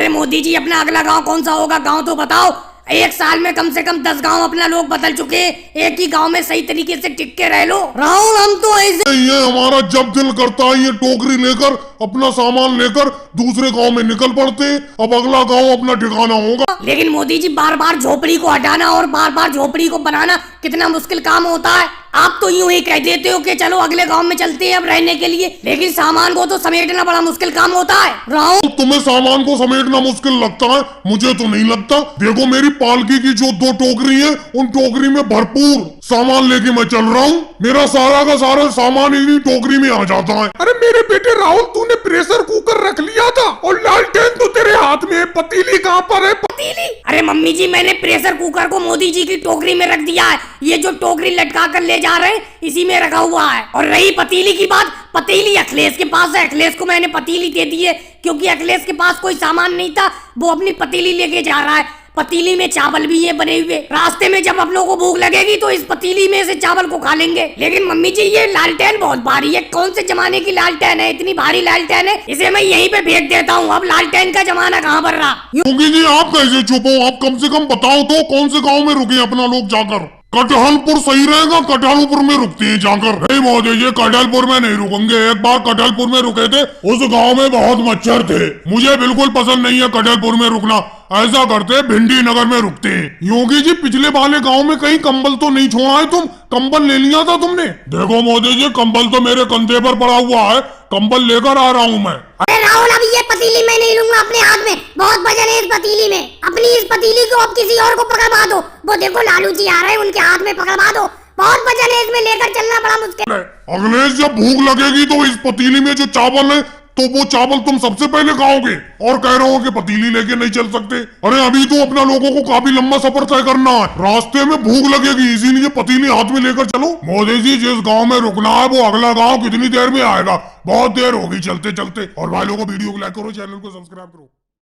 अरे मोदी जी, अपना अगला गांव कौन सा होगा? गांव तो बताओ। एक साल में कम से कम 10 गांव अपना लोग बदल चुके। एक ही गांव में सही तरीके से टिक के रह लो। राहुल, हम तो ऐसे ये हमारा जब दिल करता है ये टोकरी लेकर अपना सामान लेकर दूसरे गांव में निकल पड़ते हैं। अब अगला गांव अपना ठिकाना होगा। लेकिन मोदी जी, बार बार झोपड़ी को हटाना और बार बार झोपड़ी को बनाना कितना मुश्किल काम होता है। आप तो यूं ही कह देते हो कि चलो अगले गांव में चलते हैं अब रहने के लिए, लेकिन सामान को तो समेटना बड़ा मुश्किल काम होता है। राहुल, तुम्हें सामान को समेटना मुश्किल लगता है, मुझे तो नहीं लगता। देखो मेरी पालकी की जो 2 टोकरी है, उन टोकरी में भरपूर सामान लेके मैं चल रहा हूँ। मेरा सारा का सारा सामान इन्हीं टोकरी में आ जाता है। अरे मेरे बेटे राहुल, तूने प्रेशर कुकर रख लिया था और लालटेन तो तेरे हाथ में है, पतीली कहाँ पर है? पतीली? अरे मम्मी जी, मैंने प्रेशर कुकर को मोदी जी की टोकरी में रख दिया है। ये जो टोकरी लटका कर ले जा रहे हैं इसी में रखा हुआ है। और रही पतीली की बात, पतीली अखिलेश के पास है। अखिलेश को मैंने पतीली दे दी है क्योंकि अखिलेश के पास कोई सामान नहीं था, वो अपनी पतीली लेके जा रहा है। पतीली में चावल भी है बने हुए। रास्ते में जब आप लोगों को भूख लगेगी तो इस पतीली में से चावल को खा लेंगे। लेकिन मम्मी जी, ये लालटेन बहुत भारी है। कौन से जमाने की लालटेन है? इतनी भारी लालटेन है, इसे मैं यहीं पे फेंक देता हूँ। अब लालटेन का जमाना कहाँ पर रहा? योगी जी, आप कैसे चुप हो? आप कम से कम बताओ तो कौन से गांव में रुके अपना लोग जाकर? कटहलपुर सही रहेगा, कटहलपुर में रुकते हैं जाकर। नहीं मोदी जी, कटहलपुर में नहीं रुकेंगे। एक बार कटहलपुर में रुके थे, उस गांव में बहुत मच्छर थे। मुझे बिल्कुल पसंद नहीं है कटहलपुर में रुकना। ऐसा करते भिंडी नगर में रुकते हैं। योगी जी, पिछले वाले गांव में कहीं कंबल तो नहीं छोड़ा है? तुम कंबल ले लिया था तुमने? देखो मोदी जी, कंबल तो मेरे कंधे पर पड़ा हुआ है, कंबल लेकर आ रहा हूँ मैं। अरे राहुल, अब ये पतीली मैं नहीं लूंगा अपने हाथ में। बहुत वजन है इस पतीली में। अपनी इस पतीली को अब किसी और को पकड़वा दो। वो देखो लालू जी आ रहे हैं, उनके हाथ में पकड़वा दो। बहुत वजन है इसमें, लेकर चलना बड़ा मुश्किल है। अखिलेश, जब भूख लगेगी तो इस पतीली में जो चावल है तो वो चावल तुम सबसे पहले खाओगे और कह रहे हो कि पतीली लेके नहीं चल सकते। अरे अभी तो अपना लोगों को काफी लंबा सफर तय करना है, रास्ते में भूख लगेगी, इसीलिए पतीली हाथ में लेकर चलो। मोदी जी, जिस गांव में रुकना है वो अगला गांव कितनी देर में आएगा? बहुत देर होगी चलते चलते। और भाई लोगों को वीडियो को लाइक करो, चैनल को सब्सक्राइब करो।